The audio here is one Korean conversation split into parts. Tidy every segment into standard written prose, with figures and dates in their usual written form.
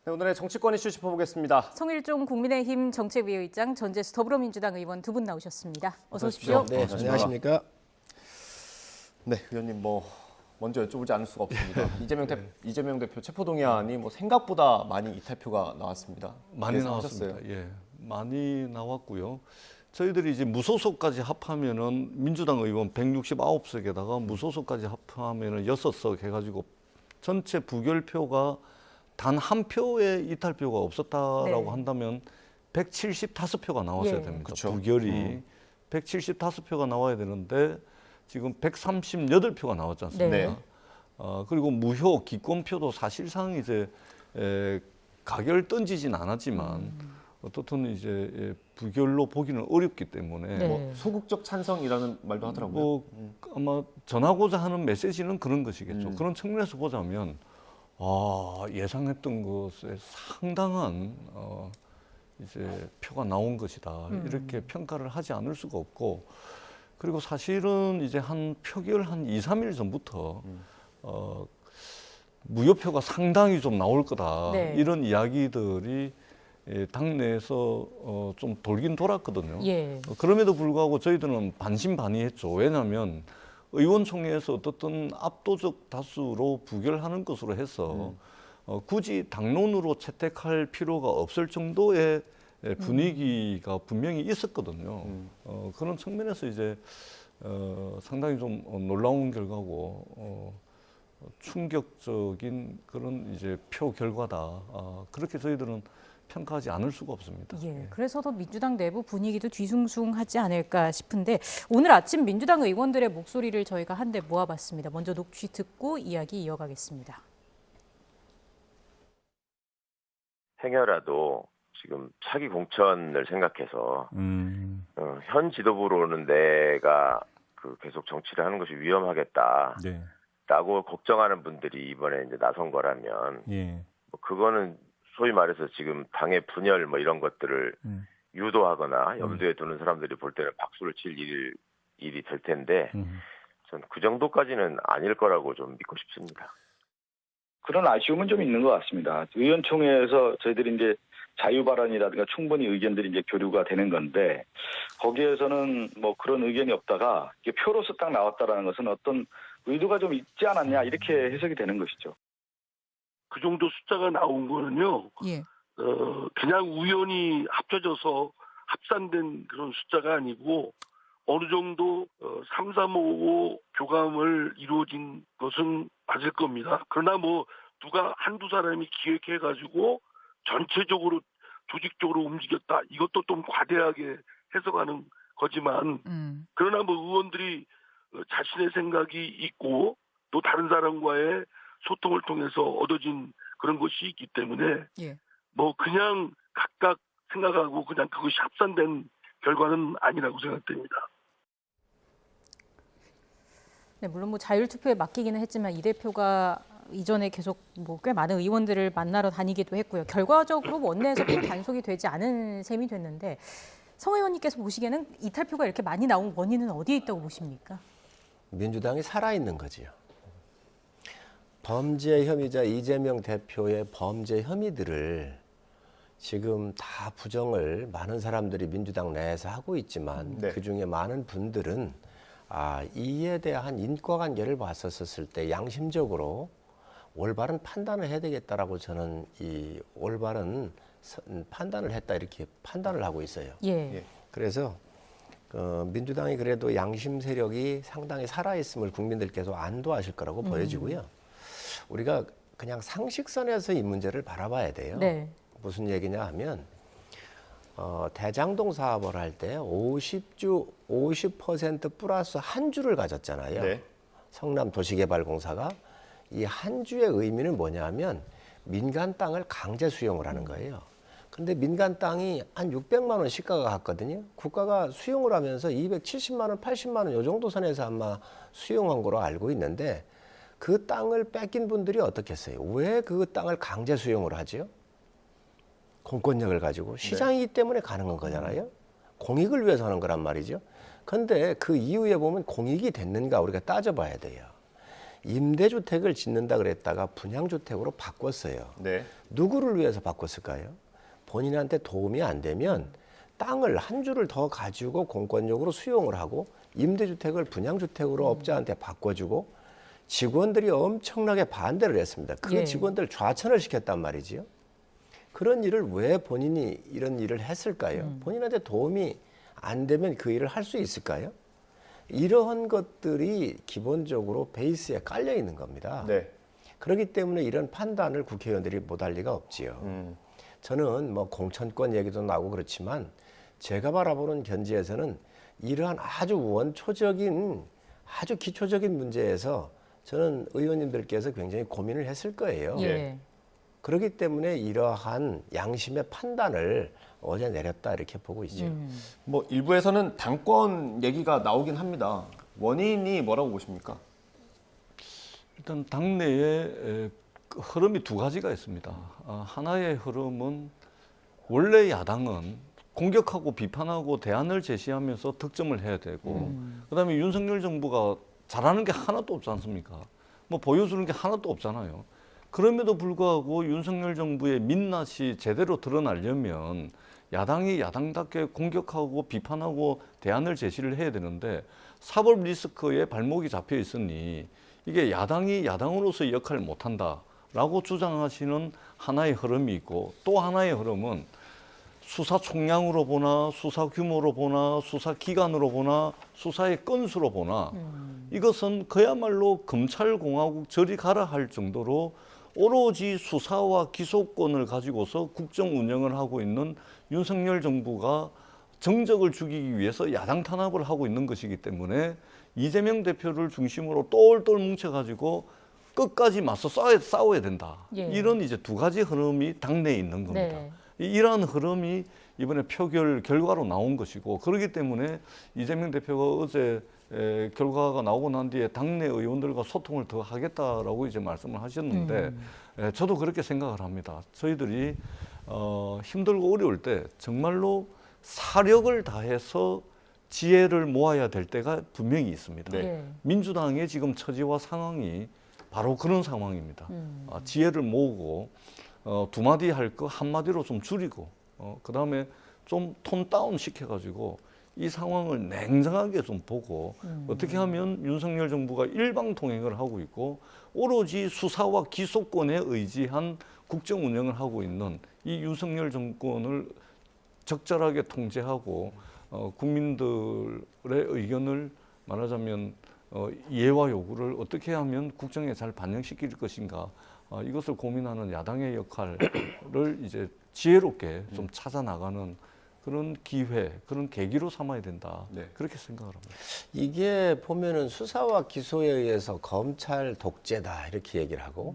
네, 오늘의 정치권 이슈 짚어보겠습니다. 성일종 국민의힘 정책위의장, 전재수 더불어민주당 의원 두 분 나오셨습니다. 어서 오십시오. 네, 안녕하십니까? 네, 의원님 먼저 여쭤보지 않을 수가 없습니다. 이재명 대표 체포동의안이 생각보다 많이 이탈표가 나왔습니다. 많이 나왔습니다. 예, 많이 나왔고요. 저희들이 이제 무소속까지 합하면은 민주당 의원 169석에다가 무소속까지 합하면은 6석 해가지고 전체 부결표가 단 한 표의 이탈표가 없었다라고 한다면 175표가 나왔어야 됩니다. 그쵸. 부결이 175표가 나와야 되는데 지금 138표가 나왔지 않습니까? 네. 그리고 무효 기권표도 사실상 이제 가결 던지진 않았지만 어떻든 이제 부결로 보기는 어렵기 때문에 소극적 찬성이라는 말도 하더라고요. 아마 전하고자 하는 메시지는 그런 것이겠죠. 그런 측면에서 보자면 예상했던 것에 상당한 이제 표가 나온 것이다. 이렇게 평가를 하지 않을 수가 없고, 그리고 사실은 이제 한 표결 한 2, 3일 전부터 무효표가 상당히 좀 나올 거다. 이런 이야기들이 당내에서 좀 돌긴 돌았거든요. 그럼에도 불구하고 저희들은 반신반의했죠. 왜냐하면 의원총회에서 어떻든 압도적 다수로 부결하는 것으로 해서 굳이 당론으로 채택할 필요가 없을 정도의 분위기가 분명히 있었거든요. 그런 측면에서 이제 상당히 좀 놀라운 결과고 충격적인 그런 이제 표 결과다. 그렇게 저희들은 평가하지 않을 수가 없습니다. 그래서 더 민주당 내부 분위기도 뒤숭숭하지 않을까 싶은데, 오늘 아침 민주당 의원들의 목소리를 저희가 한데 모아봤습니다. 먼저 녹취 듣고 이야기 이어가겠습니다. 행여라도 지금 차기 공천을 생각해서 현 지도부로는 내가 계속 정치를 하는 것이 위험하겠다라고 걱정하는 분들이 이번에 이제 나선 거라면 그거는 소위 말해서 지금 당의 분열 이런 것들을 유도하거나 염두에 두는 사람들이 볼 때는 박수를 칠 일이 될 텐데 전 그 정도까지는 아닐 거라고 좀 믿고 싶습니다. 그런 아쉬움은 좀 있는 것 같습니다. 의원총회에서 저희들이 이제 자유 발언이라든가 충분히 의견들이 이제 교류가 되는 건데, 거기에서는 그런 의견이 없다가 이게 표로서 딱 나왔다라는 것은 어떤 의도가 좀 있지 않았냐, 이렇게 해석이 되는 것이죠. 그 정도 숫자가 나온 거는요, 그냥 우연히 합쳐져서 합산된 그런 숫자가 아니고 어느 정도 3-3-5 교감을 이루어진 것은 맞을 겁니다. 그러나 누가 한두 사람이 기획해가지고 전체적으로 조직적으로 움직였다, 이것도 좀 과대하게 해석하는 거지만 그러나 의원들이 자신의 생각이 있고 또 다른 사람과의 소통을 통해서 얻어진 그런 것이 있기 때문에 그냥 각각 생각하고 그냥 그것이 합산된 결과는 아니라고 생각됩니다. 네, 물론 자율투표에 맡기기는 했지만 이 대표가 이전에 계속 꽤 많은 의원들을 만나러 다니기도 했고요. 결과적으로 원내에서 표 단속이 되지 않은 셈이 됐는데, 성 의원님께서 보시기에는 이탈표가 이렇게 많이 나온 원인은 어디에 있다고 보십니까? 민주당이 살아있는 거지요. 범죄 혐의자 이재명 대표의 범죄 혐의들을 지금 다 부정을 많은 사람들이 민주당 내에서 하고 있지만 그중에 많은 분들은 이에 대한 인과관계를 봤었을 때 양심적으로 올바른 판단을 해야 되겠다라고 저는 이 올바른 판단을 했다, 이렇게 판단을 하고 있어요. 그래서 민주당이 그래도 양심 세력이 상당히 살아있음을 국민들께서 안도하실 거라고 보여지고요. 우리가 그냥 상식선에서 이 문제를 바라봐야 돼요. 무슨 얘기냐 하면 대장동 사업을 할 때 50% 플러스 한 주를 가졌잖아요. 성남도시개발공사가. 이 한 주의 의미는 뭐냐 하면 민간 땅을 강제 수용을 하는 거예요. 근데 민간 땅이 한 600만 원 시가가 갔거든요. 국가가 수용을 하면서 270만 원, 80만 원 이 정도 선에서 아마 수용한 거로 알고 있는데, 그 땅을 뺏긴 분들이 어떻게 했어요? 왜 그 땅을 강제 수용을 하죠? 공권력을 가지고 시장이기 때문에 가능한 거잖아요. 공익을 위해서 하는 거란 말이죠. 그런데 그 이후에 보면 공익이 됐는가 우리가 따져봐야 돼요. 임대주택을 짓는다 그랬다가 분양주택으로 바꿨어요. 네. 누구를 위해서 바꿨을까요? 본인한테 도움이 안 되면 땅을 한 주를 더 가지고 공권력으로 수용을 하고 임대주택을 분양주택으로 업자한테 바꿔주고 직원들이 엄청나게 반대를 했습니다. 그 예. 직원들 좌천을 시켰단 말이지요. 그런 일을 왜 본인이 이런 일을 했을까요? 본인한테 도움이 안 되면 그 일을 할 수 있을까요? 이러한 것들이 기본적으로 베이스에 깔려 있는 겁니다. 네. 그렇기 때문에 이런 판단을 국회의원들이 못할 리가 없지요. 저는 뭐 공천권 얘기도 나오고 그렇지만 제가 바라보는 견지에서는 이러한 아주 원초적인 아주 기초적인 문제에서 저는 의원님들께서 굉장히 고민을 했을 거예요. 예. 그렇기 때문에 이러한 양심의 판단을 어제 내렸다 이렇게 보고 있죠. 뭐 일부에서는 당권 얘기가 나오긴 합니다. 원인이 뭐라고 보십니까? 일단 당내에 흐름이 두 가지가 있습니다. 하나의 흐름은 원래 야당은 공격하고 비판하고 대안을 제시하면서 득점을 해야 되고 그다음에 윤석열 정부가 잘하는 게 하나도 없지 않습니까? 뭐 보여주는 게 하나도 없잖아요. 그럼에도 불구하고 윤석열 정부의 민낯이 제대로 드러나려면 야당이 야당답게 공격하고 비판하고 대안을 제시를 해야 되는데 사법 리스크에 발목이 잡혀 있으니 이게 야당이 야당으로서의 역할을 못한다라고 주장하시는 하나의 흐름이 있고 또 하나의 흐름은 수사 총량으로 보나 수사 규모로 보나 수사 기간으로 보나 수사의 건수로 보나 이것은 그야말로 검찰공화국 저리 가라 할 정도로 오로지 수사와 기소권을 가지고서 국정 운영을 하고 있는 윤석열 정부가 정적을 죽이기 위해서 야당 탄압을 하고 있는 것이기 때문에 이재명 대표를 중심으로 똘똘 뭉쳐가지고 끝까지 맞서 싸워야 된다. 예. 이런 이제 두 가지 흐름이 당내에 있는 겁니다. 네. 이러한 흐름이 이번에 표결 결과로 나온 것이고 그렇기 때문에 이재명 대표가 어제 결과가 나오고 난 뒤에 당내 의원들과 소통을 더 하겠다라고 이제 말씀을 하셨는데 저도 그렇게 생각을 합니다. 저희들이 힘들고 어려울 때 정말로 사력을 다해서 지혜를 모아야 될 때가 분명히 있습니다. 네. 민주당의 지금 처지와 상황이 바로 그런 상황입니다. 지혜를 모으고 두 마디 할 거 한 마디로 좀 줄이고 그다음에 좀 톤 다운 시켜가지고 이 상황을 냉정하게 좀 보고 어떻게 하면 윤석열 정부가 일방통행을 하고 있고 오로지 수사와 기소권에 의지한 국정 운영을 하고 있는 이 윤석열 정권을 적절하게 통제하고 국민들의 의견을 말하자면 이해와 요구를 어떻게 하면 국정에 잘 반영시킬 것인가 이것을 고민하는 야당의 역할을 이제 지혜롭게 좀 찾아 나가는 그런 기회, 그런 계기로 삼아야 된다. 네. 그렇게 생각을 합니다. 이게 보면은 수사와 기소에 의해서 검찰 독재다 이렇게 얘기를 하고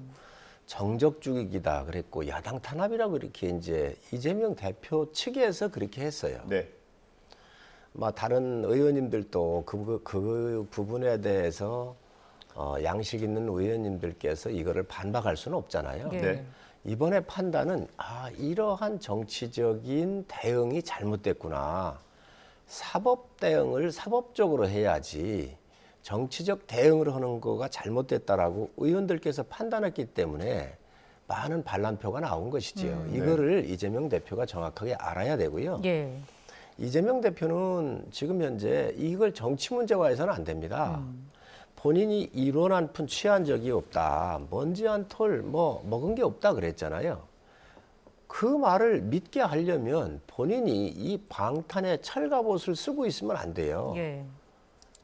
정적 죽이기다 그랬고 야당 탄압이라고 이렇게 이제 이재명 대표 측에서 그렇게 했어요. 네. 다른 의원님들도 그 부분에 대해서 양식 있는 의원님들께서 이거를 반박할 수는 없잖아요. 네. 이번에 판단은 이러한 정치적인 대응이 잘못됐구나. 사법 대응을 사법적으로 해야지 정치적 대응을 하는 거가 잘못됐다라고 의원들께서 판단했기 때문에 많은 반란표가 나온 것이지요. 이거를 이재명 대표가 정확하게 알아야 되고요. 예. 이재명 대표는 지금 현재 이걸 정치 문제화해서는 안 됩니다. 본인이 이론 한 푼 취한 적이 없다. 먼지 한 톨 먹은 게 없다 그랬잖아요. 그 말을 믿게 하려면 본인이 이 방탄의 철갑옷을 쓰고 있으면 안 돼요. 예.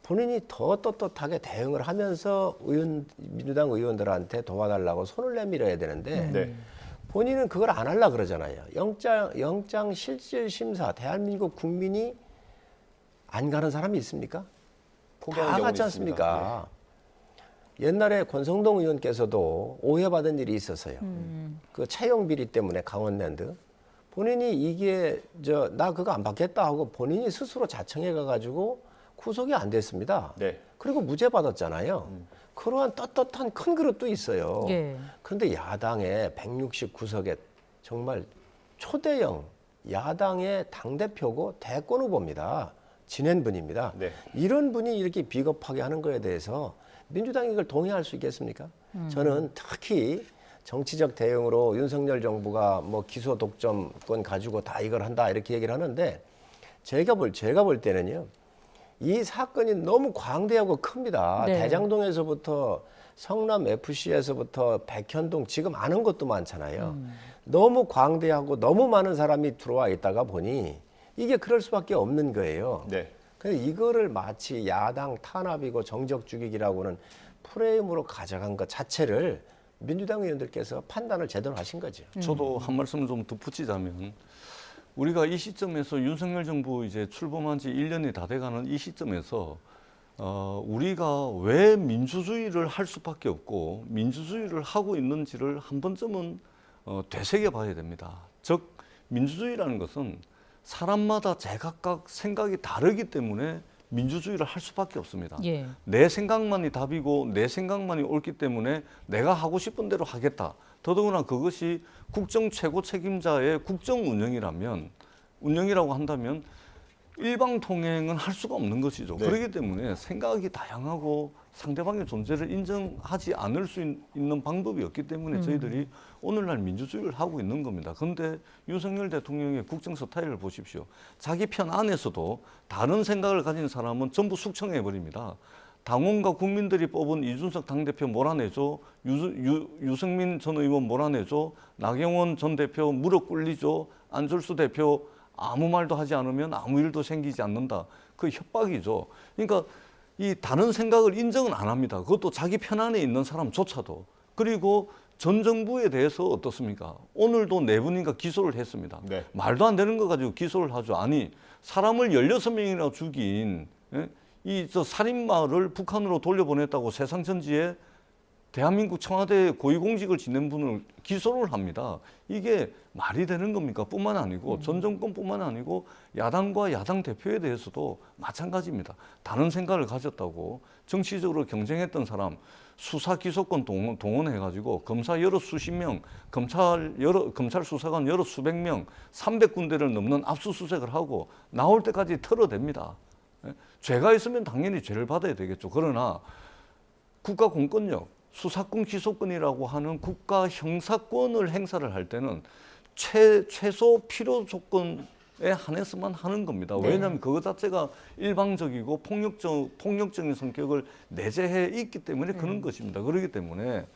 본인이 더 떳떳하게 대응을 하면서 민주당 의원들한테 도와달라고 손을 내밀어야 되는데 네. 본인은 그걸 안 하려고 그러잖아요. 영장 실질 심사 대한민국 국민이 안 가는 사람이 있습니까? 포기하는 다 경우도 가지 있습니다. 않습니까? 옛날에 권성동 의원께서도 오해받은 일이 있었어요. 그 채용 비리 때문에 강원랜드. 본인이 이게 나 그거 안 받겠다 하고 본인이 스스로 자청해 가가지고 구속이 안 됐습니다. 네. 그리고 무죄 받았잖아요. 그러한 떳떳한 큰 그릇도 있어요. 예. 그런데 야당의 169석의 정말 초대형 야당의 당대표고 대권 후보입니다. 지낸 분입니다. 네. 이런 분이 이렇게 비겁하게 하는 거에 대해서 민주당이 이걸 동의할 수 있겠습니까? 저는 특히 정치적 대응으로 윤석열 정부가 뭐 기소 독점권 가지고 다 이걸 한다 이렇게 얘기를 하는데 제가 볼 때는요. 이 사건이 너무 광대하고 큽니다. 네. 대장동에서부터 성남 FC에서부터 백현동 지금 아는 것도 많잖아요. 너무 광대하고 너무 많은 사람이 들어와 있다가 보니 이게 그럴 수밖에 없는 거예요. 네. 근데 이거를 마치 야당 탄압이고 정적 죽이기라고는 프레임으로 가져간 것 자체를 민주당 의원들께서 판단을 제대로 하신 거죠. 저도 한 말씀 좀 덧붙이자면 우리가 이 시점에서 윤석열 정부 이제 출범한 지 1년이 다 돼가는 이 시점에서 우리가 왜 민주주의를 할 수밖에 없고 민주주의를 하고 있는지를 한 번쯤은 되새겨 봐야 됩니다. 즉 민주주의라는 것은 사람마다 제각각 생각이 다르기 때문에 민주주의를 할 수밖에 없습니다. 예. 내 생각만이 답이고 내 생각만이 옳기 때문에 내가 하고 싶은 대로 하겠다. 더더구나 그것이 국정 최고 책임자의 국정 운영이라고 한다면 일방통행은 할 수가 없는 것이죠. 네. 그렇기 때문에 생각이 다양하고 상대방의 존재를 인정하지 않을 수 있는 방법이 없기 때문에 저희들이 오늘날 민주주의를 하고 있는 겁니다. 그런데 윤석열 대통령의 국정 스타일을 보십시오. 자기 편 안에서도 다른 생각을 가진 사람은 전부 숙청해버립니다. 당원과 국민들이 뽑은 이준석 당대표 몰아내줘, 유승민 전 의원 몰아내줘, 나경원 전 대표 무릎 꿇리죠, 안철수 대표 아무 말도 하지 않으면 아무 일도 생기지 않는다. 그 협박이죠. 그러니까 이 다른 생각을 인정은 안 합니다. 그것도 자기 편 안에 있는 사람조차도. 그리고 전 정부에 대해서 어떻습니까? 오늘도 4분인가 기소를 했습니다. 네. 말도 안 되는 거 가지고 기소를 하죠. 아니, 사람을 16명이나 죽인 이 살인마를 북한으로 돌려보냈다고 세상 전지에 대한민국 청와대 고위공직을 지낸 분을 기소를 합니다. 이게 말이 되는 겁니까? 뿐만 아니고 전 정권뿐만 아니고 야당과 야당 대표에 대해서도 마찬가지입니다. 다른 생각을 가졌다고 정치적으로 경쟁했던 사람 수사 기소권 동원해가지고 검사 여러 수십 명, 검찰 수사관 여러 수백 명, 300군데를 넘는 압수수색을 하고 나올 때까지 털어댑니다. 죄가 있으면 당연히 죄를 받아야 되겠죠. 그러나 국가 공권력, 수사권, 기소권이라고 하는 국가 형사권을 행사를 할 때는 최소 필요 조건에 한해서만 하는 겁니다. 네. 왜냐하면 그것 자체가 일방적이고 폭력적인 성격을 내재해 있기 때문에 그런 것입니다. 그렇기 때문에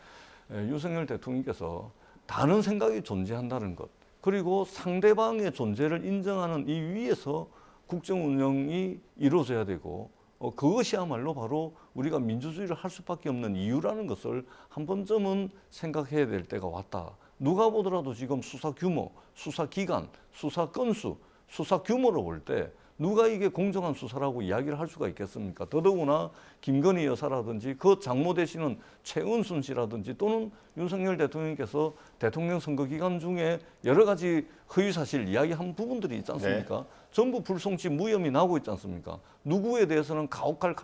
윤석열 대통령께서 다른 생각이 존재한다는 것, 그리고 상대방의 존재를 인정하는 이 위에서 국정 운영이 이루어져야 되고 그것이야말로 바로 우리가 민주주의를 할 수밖에 없는 이유라는 것을 한 번쯤은 생각해야 될 때가 왔다. 누가 보더라도 지금 수사 규모, 수사 기간, 수사 건수, 수사 규모로 볼 때 누가 이게 공정한 수사라고 이야기를 할 수가 있겠습니까? 더더구나 김건희 여사라든지 그 장모 되시는 최은순 씨라든지 또는 윤석열 대통령께서 대통령 선거 기간 중에 여러 가지 허위사실 이야기한 부분들이 있지 않습니까? 네. 전부 불송치 무혐의 나오고 있지 않습니까? 누구에 대해서는 가혹한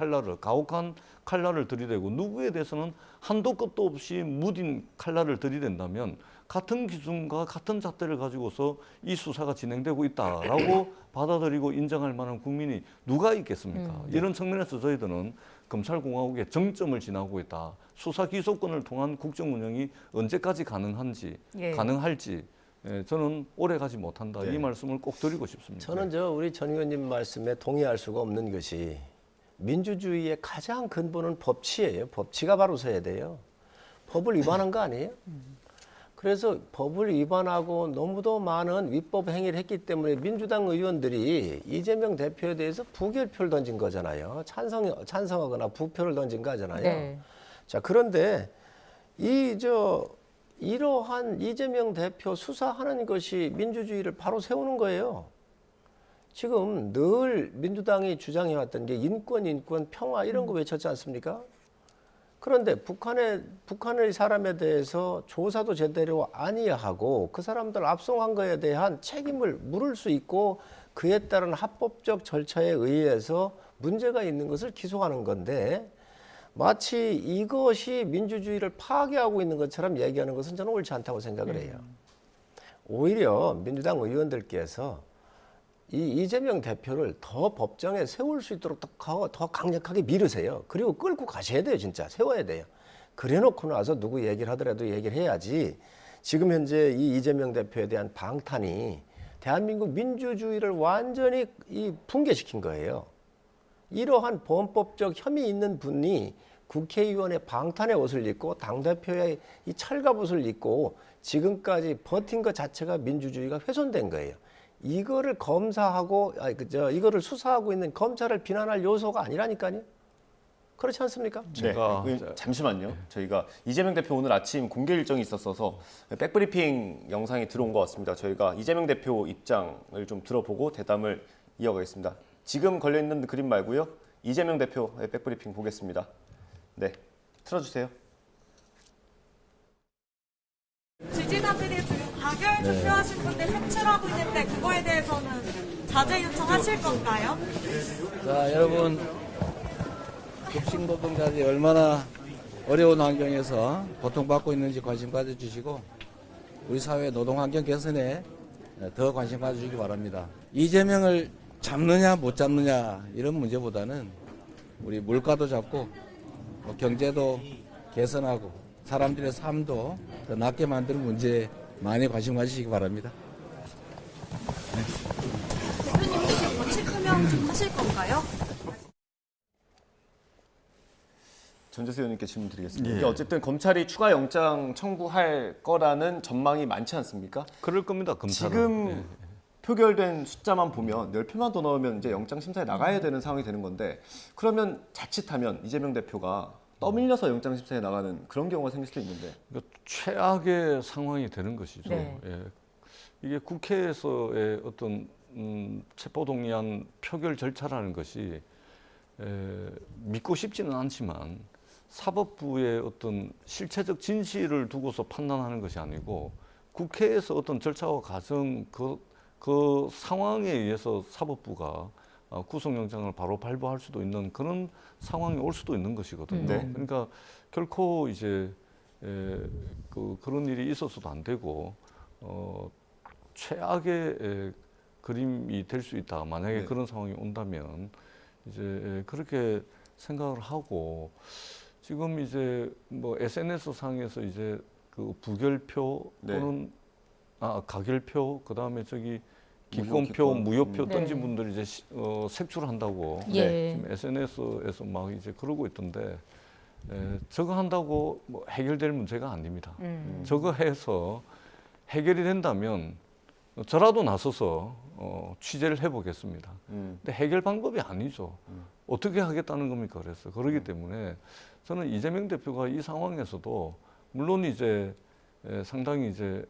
칼날을 들이대고 누구에 대해서는 한도 끝도 없이 무딘 칼날을 들이댄다면 같은 기준과 같은 잣대를 가지고서 이 수사가 진행되고 있다라고 받아들이고 인정할 만한 국민이 누가 있겠습니까? 이런 측면에서 저희들은 검찰공화국의 정점을 지나고 있다. 수사 기소권을 통한 국정 운영이 언제까지 가능할지 저는 오래 가지 못한다. 이 말씀을 꼭 드리고 싶습니다. 저는 우리 전 의원님 말씀에 동의할 수가 없는 것이 민주주의의 가장 근본은 법치예요. 법치가 바로 서야 돼요. 법을 위반한 거 아니에요? 그래서 법을 위반하고 너무도 많은 위법 행위를 했기 때문에 민주당 의원들이 이재명 대표에 대해서 부결표를 던진 거잖아요. 찬성하거나 부표를 던진 거잖아요. 네. 자, 그런데 이러한 이재명 대표 수사하는 것이 민주주의를 바로 세우는 거예요. 지금 늘 민주당이 주장해왔던 게 인권, 평화 이런 거 외쳤지 않습니까? 그런데 북한의 사람에 대해서 조사도 제대로 아니하고 그 사람들 압송한 거에 대한 책임을 물을 수 있고 그에 따른 합법적 절차에 의해서 문제가 있는 것을 기소하는 건데 마치 이것이 민주주의를 파괴하고 있는 것처럼 얘기하는 것은 저는 옳지 않다고 생각을 해요. 오히려 민주당 의원들께서 이 이재명 대표를 더 법정에 세울 수 있도록 더 강력하게 밀으세요. 그리고 끌고 가셔야 돼요. 진짜 세워야 돼요. 그래놓고 나서 누구 얘기를 하더라도 얘기를 해야지. 지금 현재 이 이재명 대표에 대한 방탄이 대한민국 민주주의를 완전히 붕괴시킨 거예요. 이러한 범법적 혐의 있는 분이 국회의원의 방탄의 옷을 입고 당대표의 이 철갑옷을 입고 지금까지 버틴 것 자체가 민주주의가 훼손된 거예요. 이거를 검사하고 이거를 수사하고 있는 검찰을 비난할 요소가 아니라니까요. 그렇지 않습니까? 네. 잠시만요. 저희가 이재명 대표 오늘 아침 공개 일정이 있었어서 백브리핑 영상이 들어온 것 같습니다. 저희가 이재명 대표 입장을 좀 들어보고 대담을 이어가겠습니다. 지금 걸려 있는 그림 말고요. 이재명 대표의 백브리핑 보겠습니다. 네, 틀어주세요. 지지자들이 지금 가결 투표하신 분들 색출하고 있는데 그거에 대해서는 자제 요청하실 건가요? 자, 여러분, 급식 노동자들이 얼마나 어려운 환경에서 고통받고 있는지 관심 가져주시고 우리 사회 노동 환경 개선에 더 관심 가져주시기 바랍니다. 이재명을 잡느냐 못 잡느냐 이런 문제보다는 우리 물가도 잡고 경제도 개선하고 사람들의 삶도 더 낫게 만드는 문제에 많이 관심 가지시기 바랍니다. 대표님 혹시 원칙 해명 좀 하실 건가요? 전재수 의원님께 질문 드리겠습니다. 이게 어쨌든 검찰이 추가 영장 청구할 거라는 전망이 많지 않습니까? 그럴 겁니다. 검찰은. 지금 표결된 숫자만 보면 10표만 더 넣으면 이제 영장 심사에 나가야 되는 상황이 되는 건데 그러면 자칫하면 이재명 대표가 떠밀려서 영장 심사에 나가는 그런 경우가 생길 수도 있는데 그러니까 최악의 상황이 되는 것이죠. 네. 예. 이게 국회에서의 어떤 체포동의안 표결 절차라는 것이 믿고 싶지는 않지만 사법부의 어떤 실체적 진실을 두고서 판단하는 것이 아니고 국회에서 어떤 절차와 과정 그 상황에 의해서 사법부가 구속영장을 바로 발부할 수도 있는 그런 상황이 올 수도 있는 것이거든요. 네. 그러니까 결코 이제 그런 일이 있어서도 안 되고 최악의 그림이 될 수 있다. 만약에 네. 그런 상황이 온다면 이제 그렇게 생각을 하고 지금 이제 뭐 SNS 상에서 이제 그 부결표 또는 가결표 그다음에 저기 기권표, 무효표 네. 던진 분들이 이제 색출한다고 예. 지금 SNS에서 막 이제 그러고 있던데 저거 한다고 뭐 해결될 문제가 아닙니다. 저거 해서 해결이 된다면 저라도 나서서 취재를 해보겠습니다. 근데 해결 방법이 아니죠. 어떻게 하겠다는 겁니까? 그래서 그러기 때문에 저는 이재명 대표가 이 상황에서도 물론 이제 상당히 이제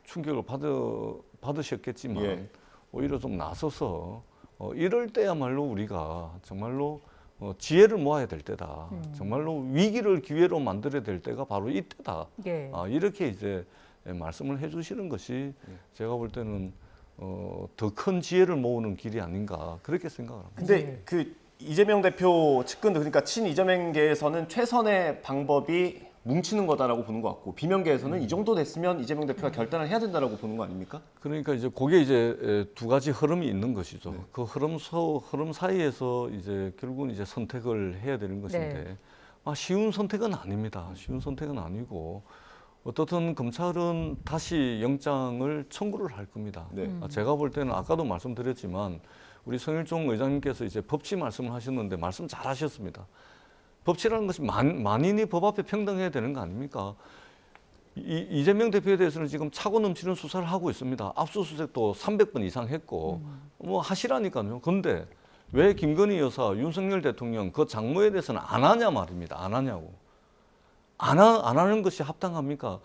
충격을 받으셨겠지만 예. 오히려 좀 나서서 이럴 때야말로 우리가 정말로 지혜를 모아야 될 때다. 정말로 위기를 기회로 만들어야 될 때가 바로 이때다. 예. 이렇게 이제 말씀을 해주시는 것이 제가 볼 때는 더 큰 지혜를 모으는 길이 아닌가 그렇게 생각을 합니다. 근데 그 이재명 대표 측근도 그러니까 친 이재명계에서는 최선의 방법이 뭉치는 거다라고 보는 것 같고 비명계에서는 이 정도 됐으면 이재명 대표가 결단을 해야 된다라고 보는 거 아닙니까? 그러니까 이제 그게 이제 두 가지 흐름이 있는 것이죠. 네. 그 흐름 사이에서 이제 결국은 이제 선택을 해야 되는 것인데 쉬운 선택은 아닙니다. 쉬운 선택은 아니고 어떻든 검찰은 다시 영장을 청구를 할 겁니다. 네. 제가 볼 때는 아까도 말씀드렸지만 우리 성일종 의장님께서 이제 법치 말씀을 하셨는데 말씀 잘 하셨습니다. 법치라는 것이 만인이 법 앞에 평등해야 되는 거 아닙니까? 이재명 대표에 대해서는 지금 차고 넘치는 수사를 하고 있습니다. 압수수색도 300번 이상 했고 뭐 하시라니까요. 근데 왜 김건희 여사, 윤석열 대통령 그 장모에 대해서는 안 하냐 말입니다. 안 하냐고. 안 하는 것이 합당합니까?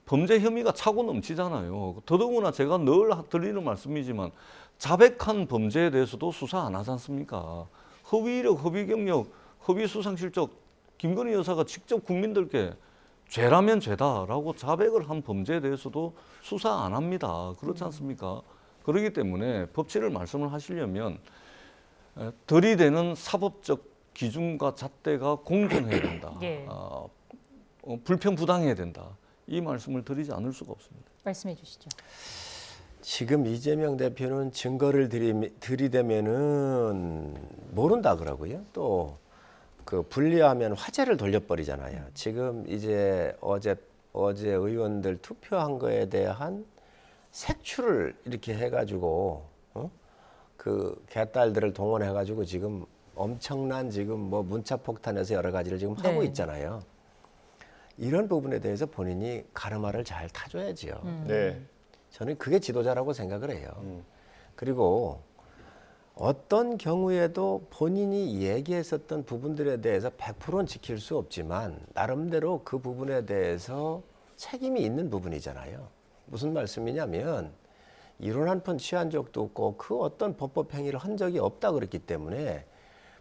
범죄 혐의가 차고 넘치잖아요. 더더구나 제가 늘 드리는 말씀이지만 자백한 범죄에 대해서도 수사 안 하지 않습니까? 허위 이력, 허위 경력, 허위 수상 실적 김건희 여사가 직접 국민들께 죄라면 죄다라고 자백을 한 범죄에 대해서도 수사 안 합니다. 그렇지 않습니까? 그렇기 때문에 법치를 말씀을 하시려면 들이대는 사법적 기준과 잣대가 공정해야 된다. 예. 불편부당해야 된다. 이 말씀을 드리지 않을 수가 없습니다. 말씀해 주시죠. 지금 이재명 대표는 증거를 들이대면은 모른다 그러고요. 또 그 분리하면 화제를 돌려버리잖아요. 지금 이제 어제 의원들 투표한 거에 대한 색출을 이렇게 해가지고 그 개딸들을 동원해가지고 지금 엄청난 지금 뭐 문자 폭탄에서 여러 가지를 지금 하고 있잖아요. 이런 부분에 대해서 본인이 가르마를 잘 타줘야지요. 네. 저는 그게 지도자라고 생각을 해요. 그리고 어떤 경우에도 본인이 얘기했었던 부분들에 대해서 100%는 지킬 수 없지만 나름대로 그 부분에 대해서 책임이 있는 부분이잖아요. 무슨 말씀이냐면 이론 한 푼 취한 적도 없고 그 어떤 법법 행위를 한 적이 없다 그랬기 때문에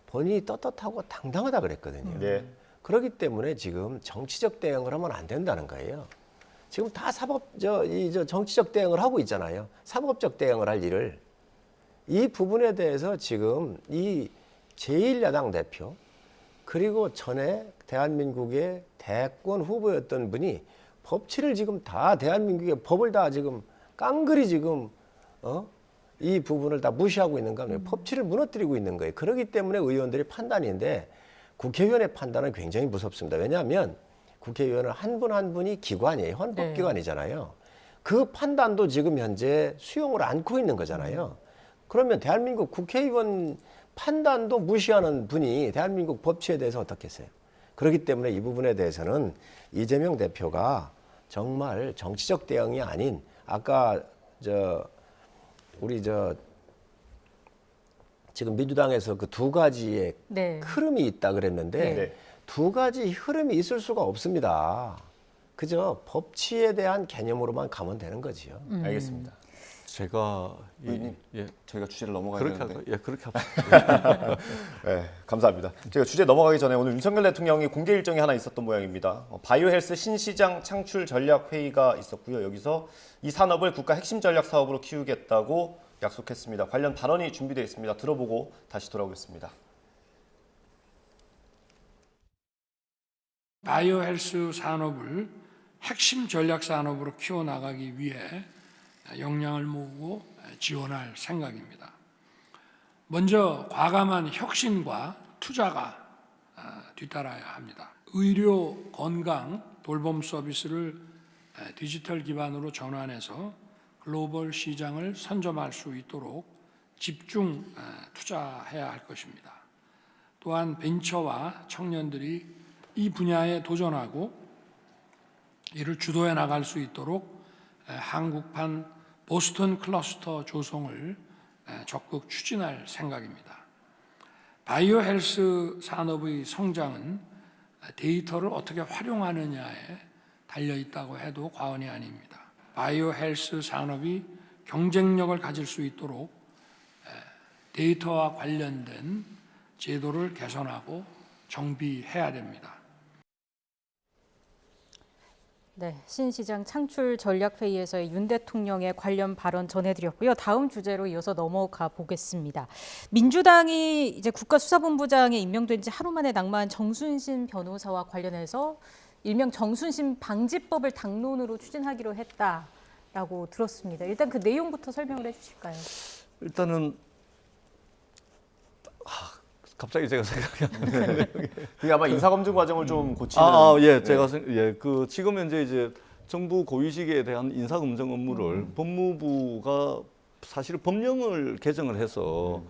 본인이 떳떳하고 당당하다 그랬거든요. 네. 그렇기 때문에 지금 정치적 대응을 하면 안 된다는 거예요. 지금 다 정치적 대응을 하고 있잖아요. 사법적 대응을 할 일을. 이 부분에 대해서 지금 이 제1야당 대표 그리고 전에 대한민국의 대권 후보였던 분이 법치를 지금 다 대한민국의 법을 다 지금 깡그리 지금 이 부분을 다 무시하고 있는 거예요. 법치를 무너뜨리고 있는 거예요. 그렇기 때문에 의원들의 판단인데 국회의원의 판단은 굉장히 무섭습니다. 왜냐하면 국회의원은 한 분 한 분이 기관이에요. 헌법기관이잖아요. 그 판단도 지금 현재 수용을 안고 있는 거잖아요. 그러면 대한민국 국회의원 판단도 무시하는 분이 대한민국 법치에 대해서 어떻게 했어요? 그렇기 때문에 이 부분에 대해서는 이재명 대표가 정말 정치적 대응이 아닌 아까 우리 지금 민주당에서 그 두 가지의 흐름이 있다 그랬는데 두 가지 흐름이 있을 수가 없습니다. 그저 법치에 대한 개념으로만 가면 되는 거지요. 알겠습니다. 제가 저희가 주제를 넘어가야 되는데 그렇게 합시다. 네, 감사합니다. 제가 주제 넘어가기 전에 오늘 윤석열 대통령이 공개 일정이 하나 있었던 모양입니다. 바이오헬스 신시장 창출 전략 회의가 있었고요. 여기서 이 산업을 국가 핵심 전략 사업으로 키우겠다고 약속했습니다. 관련 발언이 준비되어 있습니다. 들어보고 다시 돌아오겠습니다. 바이오헬스 산업을 핵심 전략 산업으로 키워나가기 위해 역량을 모으고 지원할 생각입니다. 먼저 과감한 혁신과 투자가 뒤따라야 합니다. 의료, 건강, 돌봄 서비스를 디지털 기반으로 전환해서 글로벌 시장을 선점할 수 있도록 집중 투자해야 할 것입니다. 또한 벤처와 청년들이 이 분야에 도전하고 이를 주도해 나갈 수 있도록 한국판 보스턴 클러스터 조성을 적극 추진할 생각입니다. 바이오 헬스 산업의 성장은 데이터를 어떻게 활용하느냐에 달려 있다고 해도 과언이 아닙니다. 바이오 헬스 산업이 경쟁력을 가질 수 있도록 데이터와 관련된 제도를 개선하고 정비해야 됩니다. 네, 신시장 창출 전략회의에서의 윤 대통령의 관련 발언 전해드렸고요. 다음 주제로 이어서 넘어가 보겠습니다. 민주당이 이제 국가수사본부장에 임명된 지 하루 만에 낙마한 정순신 변호사와 관련해서 일명 정순신 방지법을 당론으로 추진하기로 했다라고 들었습니다. 일단 그 내용부터 설명을 해주실까요? 일단은 갑자기 제가 생각이 안 나는데 그게 아마 인사검증 과정을 좀 고치는. 제가 그 지금 현재 이제 정부 고위직에 대한 인사검증 업무를 법무부가 사실 법령을 개정을 해서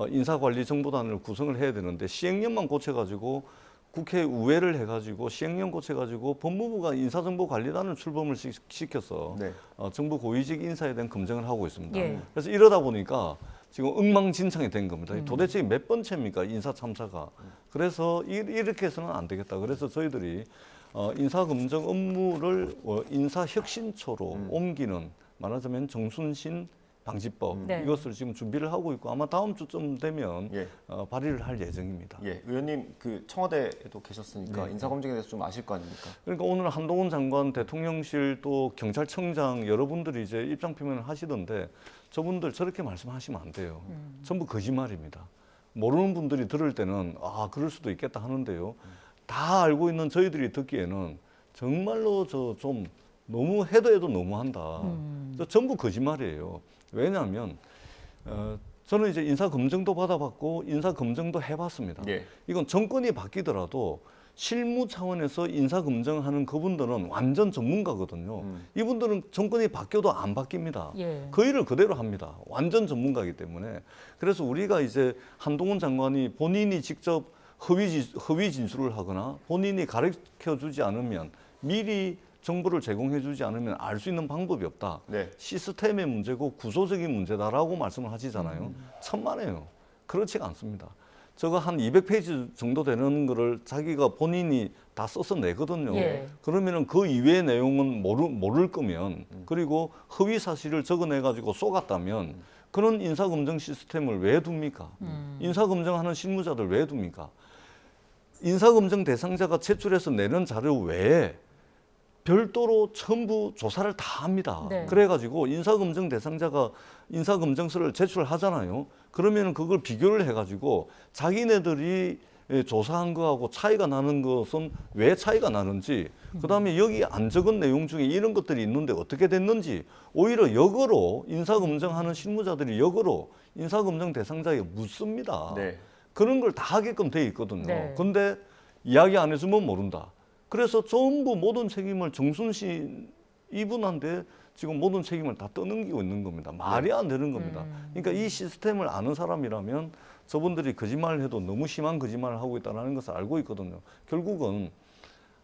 인사관리정보단을 구성을 해야 되는데 시행령만 고쳐가지고 국회 우회를 해가지고 시행령 고쳐가지고 법무부가 인사정보관리단을 출범을 시켜서 정부 고위직 인사에 대한 검증을 하고 있습니다. 그래서 이러다 보니까 지금 엉망진창이 된 겁니다. 도대체 몇 번째입니까 인사 참사가. 그래서 이렇게 해서는 안 되겠다. 그래서 저희들이 인사검증 업무를 인사혁신처로 옮기는, 말하자면 정순신 방지법, 이것을 지금 준비를 하고 있고 아마 다음 주쯤 되면 발의를 할 예정입니다. 의원님 그 청와대에도 계셨으니까 인사검증에 대해서 좀 아실 거 아닙니까? 그러니까 오늘 한동훈 장관, 대통령실 또 경찰청장 여러분들이 이제 입장 표명을 하시던데 저분들 저렇게 말씀하시면 안 돼요. 전부 거짓말입니다. 모르는 분들이 들을 때는 그럴 수도 있겠다 하는데요. 다 알고 있는 저희들이 듣기에는 정말로 좀 너무 해도 너무한다. 전부 거짓말이에요. 왜냐하면 저는 이제 인사 검증도 받아봤고 인사 검증도 해봤습니다. 예. 이건 정권이 바뀌더라도 실무 차원에서 인사 검증하는 그분들은 완전 전문가거든요. 이분들은 정권이 바뀌어도 안 바뀝니다. 예. 그 일을 그대로 합니다. 완전 전문가이기 때문에. 그래서 우리가 이제 한동훈 장관이 본인이 직접 허위 진술을 하거나 본인이 가르쳐 주지 않으면 미리 정보를 제공해 주지 않으면 알 수 있는 방법이 없다. 네. 시스템의 문제고 구조적인 문제다라고 말씀을 하시잖아요. 천만에요. 그렇지가 않습니다. 저거 한 200페이지 정도 되는 거를 자기가 본인이 다 써서 내거든요. 예. 그러면은 그 이외의 내용은 모를 거면 그리고 허위 사실을 적어내가지고 쏘갔다면 그런 인사검증 시스템을 왜 둡니까? 인사검증하는 실무자들 왜 둡니까? 인사검증 대상자가 제출해서 내는 자료 외에 별도로 전부 조사를 다 합니다. 네. 그래가지고 인사검증 대상자가 인사검증서를 제출하잖아요. 그러면 그걸 비교를 해가지고 자기네들이 조사한 거하고 차이가 나는 것은 왜 차이가 나는지, 그다음에 여기 안 적은 내용 중에 이런 것들이 있는데 어떻게 됐는지, 오히려 역으로 인사검증하는 실무자들이 역으로 인사검증 대상자에게 묻습니다. 네. 그런 걸 다 하게끔 돼 있거든요. 네. 근데 이야기 안 해주면 모른다. 그래서 전부 모든 책임을 정순신 이분한테 지금 모든 책임을 다 떠넘기고 있는 겁니다. 말이 안 되는 겁니다. 그러니까 이 시스템을 아는 사람이라면 저분들이 거짓말을 해도 너무 심한 거짓말을 하고 있다는 것을 알고 있거든요. 결국은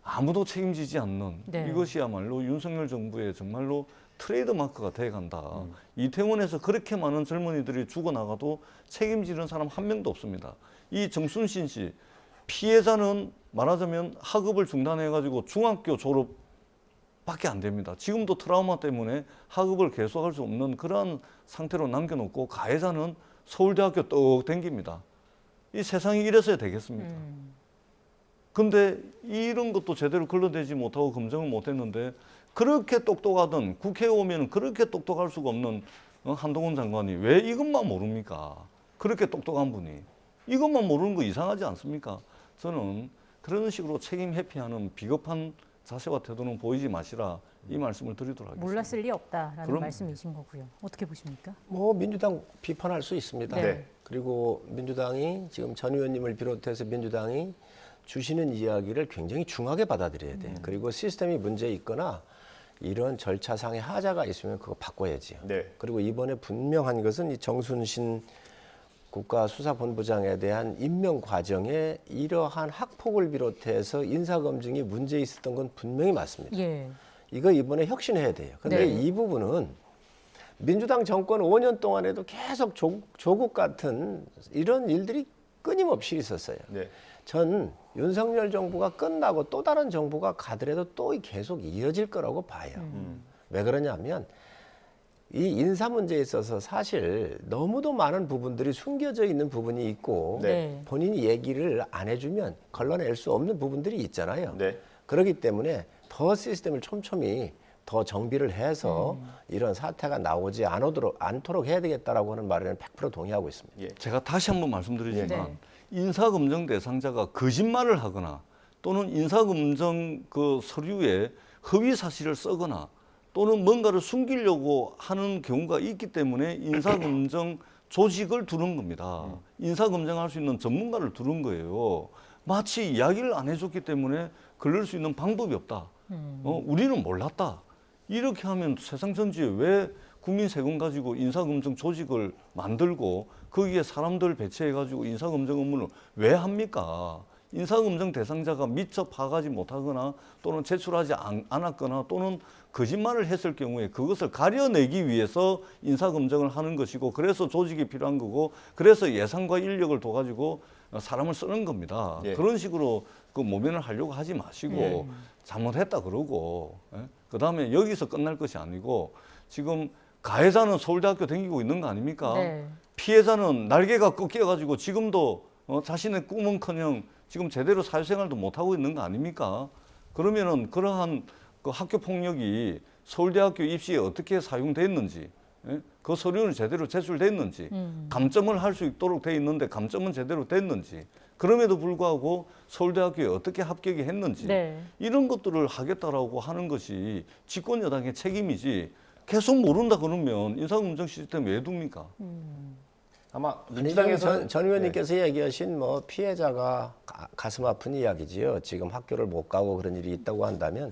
아무도 책임지지 않는 네. 이것이야말로 윤석열 정부의 정말로 트레이드 마크가 돼간다. 이태원에서 그렇게 많은 젊은이들이 죽어나가도 책임지는 사람 한 명도 없습니다. 이 정순신 씨 피해자는 말하자면 학업을 중단해가지고 중학교 졸업밖에 안 됩니다. 지금도 트라우마 때문에 학업을 계속할 수 없는 그러한 상태로 남겨놓고 가해자는 서울대학교 떡 댕깁니다. 이 세상이 이래서야 되겠습니까? 근데 이런 것도 제대로 걸러내지 못하고 검증을 못했는데 그렇게 똑똑하던 국회에 오면 그렇게 똑똑할 수가 없는 한동훈 장관이 왜 이것만 모릅니까? 그렇게 똑똑한 분이. 이것만 모르는 거 이상하지 않습니까? 저는 그런 식으로 책임 회피하는 비겁한 자세와 태도는 보이지 마시라 이 말씀을 드리도록 하겠습니다. 몰랐을 리 없다라는 그럼. 말씀이신 거고요. 어떻게 보십니까? 뭐 민주당 비판할 수 있습니다. 네. 그리고 민주당이 지금 전 의원님을 비롯해서 민주당이 주시는 이야기를 굉장히 중하게 받아들여야 돼요. 그리고 시스템이 문제 있거나 이런 절차상의 하자가 있으면 그거 바꿔야지요. 네. 그리고 이번에 분명한 것은 이 정순신 국가수사본부장에 대한 임명 과정에 이러한 학폭을 비롯해서 인사검증이 문제 있었던 건 분명히 맞습니다. 예. 이거 이번에 혁신해야 돼요. 근데 네. 이 부분은 민주당 정권 5년 동안에도 계속 조국 같은 이런 일들이 끊임없이 있었어요. 네. 전 윤석열 정부가 끝나고 또 다른 정부가 가더라도 또 계속 이어질 거라고 봐요. 왜 그러냐면 이 인사 문제에 있어서 사실 너무도 많은 부분들이 숨겨져 있는 부분이 있고 네. 본인이 얘기를 안 해주면 걸러낼 수 없는 부분들이 있잖아요. 네. 그렇기 때문에 더 시스템을 촘촘히 더 정비를 해서 이런 사태가 나오지 않도록 해야 되겠다라고 하는 말에는 100% 동의하고 있습니다. 예. 제가 다시 한번 말씀드리지만 네. 인사검증 대상자가 거짓말을 하거나 또는 인사검증 그 서류에 허위 사실을 쓰거나 또는 뭔가를 숨기려고 하는 경우가 있기 때문에 인사검증 조직을 두는 겁니다. 인사검증할 수 있는 전문가를 두는 거예요. 마치 이야기를 안 해줬기 때문에 걸릴 수 있는 방법이 없다. 우리는 몰랐다. 이렇게 하면 세상 전체에 왜 국민 세금 가지고 인사검증 조직을 만들고 거기에 사람들 배치해가지고 인사검증 업무를 왜 합니까? 인사검증 대상자가 미처 파악하지 못하거나 또는 제출하지 않았거나 또는 거짓말을 했을 경우에 그것을 가려내기 위해서 인사검증을 하는 것이고 그래서 조직이 필요한 거고 그래서 예산과 인력을 둬가지고 사람을 쓰는 겁니다. 예. 그런 식으로 그 모면을 하려고 하지 마시고 잘못했다 그러고 그다음에 여기서 끝날 것이 아니고 지금 가해자는 서울대학교 다니고 있는 거 아닙니까? 네. 피해자는 날개가 꺾여가지고 지금도 자신의 꿈은커녕 지금 제대로 사회생활도 못하고 있는 거 아닙니까? 그러면은 그러한 그 학교 폭력이 서울대학교 입시에 어떻게 사용됐는지 예? 그 서류는 제대로 제출됐는지, 감점을 할 수 있도록 돼 있는데 감점은 제대로 됐는지, 그럼에도 불구하고 서울대학교에 어떻게 합격이 했는지 네. 이런 것들을 하겠다라고 하는 것이 집권 여당의 책임이지 계속 모른다 그러면 인사검증 시스템 왜 둡니까? 아마 아니, 민주당에서 전 의원님께서 얘기하신 뭐 피해자가 가슴 아픈 이야기지요. 지금 학교를 못 가고 그런 일이 있다고 한다면,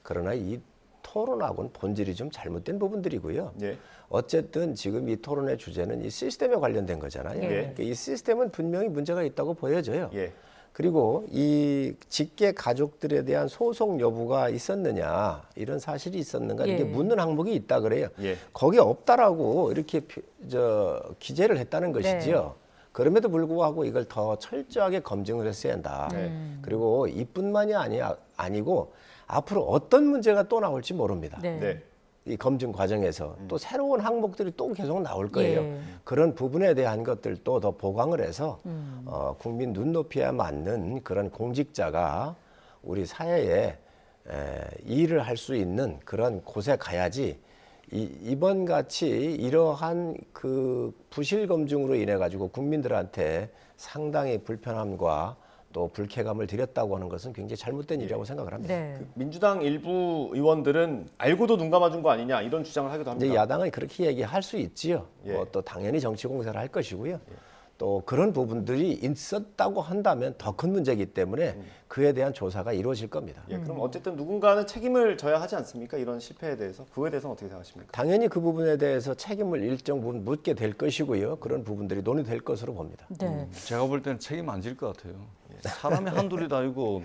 그러나 이 토론하고는 본질이 좀 잘못된 부분들이고요. 예. 어쨌든 지금 이 토론의 주제는 이 시스템에 관련된 거잖아요. 예. 그러니까 이 시스템은 분명히 문제가 있다고 보여져요. 예. 그리고 이 직계 가족들에 대한 소송 여부가 있었느냐, 이런 사실이 있었는가, 이렇게 예. 묻는 항목이 있다 그래요. 예. 거기에 없다라고 이렇게 기재를 했다는 것이지요. 그럼에도 불구하고 이걸 더 철저하게 검증을 했어야 한다. 그리고 이뿐만이 아니고 앞으로 어떤 문제가 또 나올지 모릅니다. 네. 네. 이 검증 과정에서 또 새로운 항목들이 또 계속 나올 거예요. 예. 그런 부분에 대한 것들도 더 보강을 해서 국민 눈높이에 맞는 그런 공직자가 우리 사회에 일을 할 수 있는 그런 곳에 가야지, 이번 같이 이러한 그 부실 검증으로 인해 가지고 국민들한테 상당히 불편함과 또 불쾌감을 드렸다고 하는 것은 굉장히 잘못된 일이라고 생각을 합니다. 네. 민주당 일부 의원들은 알고도 눈 감아준 거 아니냐 이런 주장을 하기도 합니다. 이제 야당은 그렇게 얘기할 수 있지요. 예. 또 당연히 정치 공세를 할 것이고요. 또 그런 부분들이 있었다고 한다면 더 큰 문제이기 때문에 그에 대한 조사가 이루어질 겁니다. 예, 그럼 어쨌든 누군가는 책임을 져야 하지 않습니까? 이런 실패에 대해서. 그거에 대해서는 어떻게 생각하십니까? 당연히 그 부분에 대해서 책임을 일정 부분 묻게 될 것이고요. 그런 부분들이 논의될 것으로 봅니다. 네. 제가 볼 때는 책임 안 질 것 같아요. 사람이 한둘이 다 아니고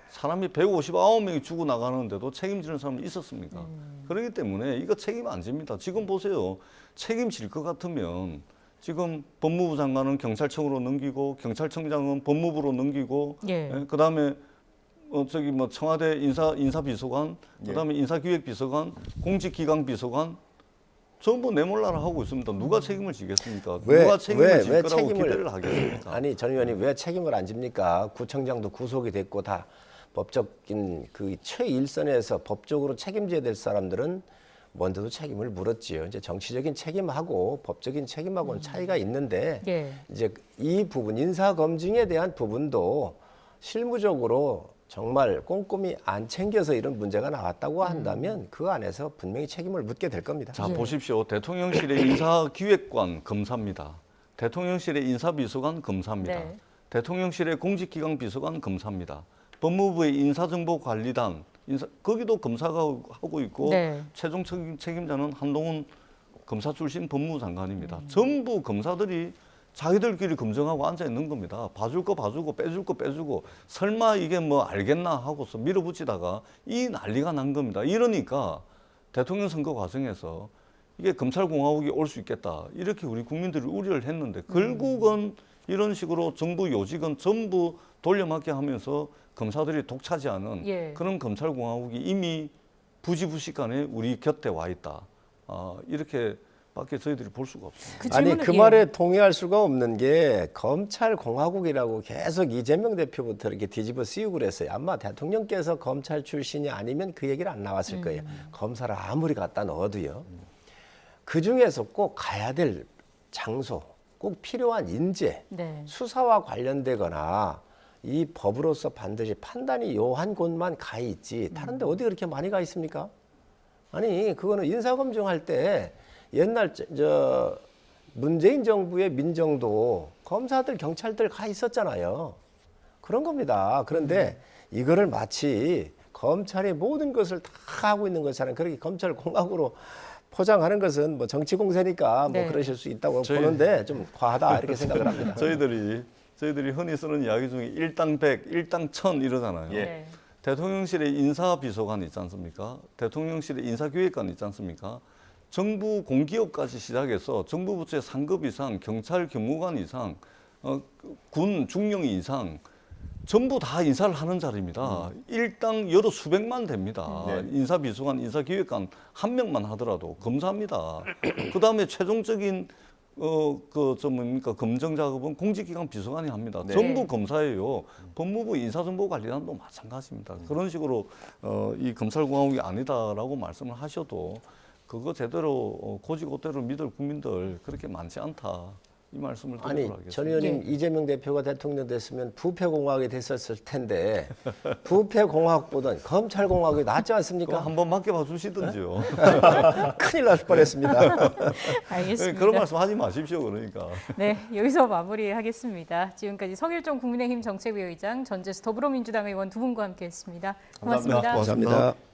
사람이 159명이 죽어 나가는데도 책임지는 사람이 있었습니까? 그렇기 때문에 이거 책임 안 집니다. 지금 보세요. 책임질 것 같으면 지금 법무부 장관은 경찰청으로 넘기고 경찰청장은 법무부로 넘기고 예. 그다음에 저기 뭐 청와대 인사비서관, 그다음에 인사기획비서관, 공직기강비서관 전부 내몰라라 하고 있습니다. 누가 책임을 지겠습니까? 누가 책임을 질 거라고 기대를 하겠습니까? 아니, 전 의원님 왜 책임을 안 집니까? 구청장도 구속이 됐고 다 법적인 그 최일선에서 법적으로 책임져야 될 사람들은 먼저도 책임을 물었지요. 이제 정치적인 책임하고 법적인 책임하고는 차이가 있는데 예. 이제 이 부분 인사 검증에 대한 부분도 실무적으로 정말 꼼꼼히 안 챙겨서 이런 문제가 나왔다고 한다면 그 안에서 분명히 책임을 묻게 될 겁니다. 자, 보십시오. 대통령실의 인사기획관 검사입니다. 대통령실의 인사비서관 검사입니다. 네. 대통령실의 공직기강비서관 검사입니다. 법무부의 인사정보관리단 거기도 검사가 하고 있고 네. 최종 책임자는 한동훈 검사 출신 법무부 장관입니다. 전부 검사들이 자기들끼리 검증하고 앉아 있는 겁니다. 봐줄 거 봐주고 빼줄 거 빼주고 설마 이게 뭐 알겠나 하고서 밀어붙이다가 이 난리가 난 겁니다. 이러니까 대통령 선거 과정에서 이게 검찰공화국이 올 수 있겠다. 이렇게 우리 국민들이 우려를 했는데 결국은 이런 식으로 정부 요직은 전부 돌려막기 하면서 검사들이 독차지하는 예. 그런 검찰공화국이 이미 부지부식간에 우리 곁에 와 있다. 이렇게밖에 저희들이 볼 수가 없습니다. 아니 그 말에 동의할 수가 없는 게 검찰공화국이라고 계속 이재명 대표부터 이렇게 뒤집어 씌우고 그랬어요. 아마 대통령께서 검찰 출신이 아니면 그 얘기를 안 나왔을 거예요. 검사를 아무리 갖다 넣어도요. 그중에서 꼭 가야 될 장소, 꼭 필요한 인재, 네. 수사와 관련되거나 이 법으로서 반드시 판단이 요한 곳만 가 있지 다른 데 어디 그렇게 많이 가 있습니까? 아니 그거는 인사검증할 때 옛날 저 문재인 정부의 민정도 검사들 경찰들 가 있었잖아요. 그런 겁니다. 그런데 이거를 마치 검찰의 모든 것을 다 하고 있는 것처럼 그렇게 검찰 공화국으로 포장하는 것은 뭐 정치 공세니까 뭐 네. 그러실 수 있다고 보는데 좀 과하다 이렇게 생각을 합니다. 저희들이 흔히 쓰는 이야기 중에 일당 100, 일당 1000 이러잖아요. 네. 대통령실의 인사비서관 있지 않습니까? 대통령실의 인사기획관 있지 않습니까? 정부 공기업까지 시작해서 정부 부처의 상급 이상, 경찰 경무관 이상, 군 중령 이상 전부 다 인사를 하는 자리입니다. 일당 여러 수백만 됩니다. 네. 인사비서관, 인사기획관 한 명만 하더라도 검사입니다. 그 다음에 최종적인 검증 작업은 공직기관 비서관이 합니다. 네. 전부 검사예요. 법무부 인사정보관리단도 마찬가지입니다. 그런 식으로 이 검찰공화국이 아니다라고 말씀을 하셔도 그거 제대로 고지고대로 믿을 국민들 그렇게 많지 않다. 이 말씀을 드리도록 아니, 하겠습니다. 전 의원님 이재명 대표가 대통령 됐으면 부패공화국이 됐었을 텐데 부패공화국보다는 검찰공화국이 낫지 않습니까? 한번 맡겨봐 주시든지요. 큰일 날 뻔했습니다. 알겠습니다. 그런 말씀 하지 마십시오. 그러니까. 네, 여기서 마무리하겠습니다. 지금까지 성일종 국민의힘 정책위의장, 전재수 더불어민주당 의원 두 분과 함께했습니다. 고맙습니다. 감사합니다. 감사합니다.